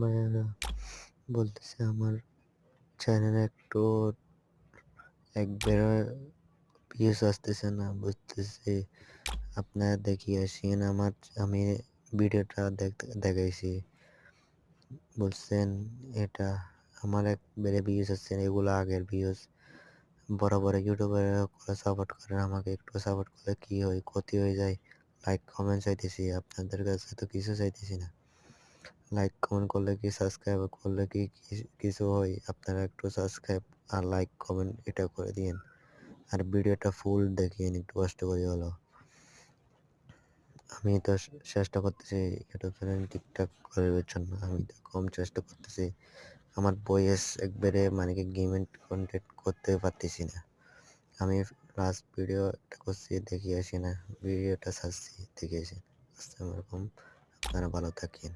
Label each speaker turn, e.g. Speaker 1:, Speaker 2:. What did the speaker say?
Speaker 1: ভাইয়ারা বলতেছে আমার চ্যানেলে একটু একবারে ভিউজ আসতেছে না, বুঝতেছি। আপনারা দেখিয়ে আসেন আমি ভিডিওটা দেখাইছি, বলছেন এটা আমার একবারে ভিউজ আসছে না, এগুলো আগের ভিউজ। বড় বড় ইউটিউবার সাপোর্ট করেন, আমাকে একটু সাপোর্ট করলে কি হয়, ক্ষতি হয়ে যায়। লাইক কমেন্ট চাইতেছি, আপনাদের কাছে তো কিছু চাইতেছি না। লাইক কমেন্ট করলে কি, সাবস্ক্রাইব করলে কি কিছু হয়? আপনারা একটু সাবস্ক্রাইব আর লাইক কমেন্ট এটা করে দিন, আর ভিডিওটা ফুল দেখিয়ে একটু কষ্ট করে হলো। আমি তো চেষ্টা করতেছি ইউটিউব চ্যানেল ঠিকঠাক করার জন্য, আমি তো কম চেষ্টা করতেছি। আমার ভয়েস একবারে মানে কি গেমিং কন্টেন্ট করতে পারতেছি না। আমি লাস্ট ভিডিওটা করছি, দেখে আসি না, ভিডিওটা ছাড়ছি, দেখে আসি। আসসালামু আলাইকুম, আপনারা ভালো থাকেন।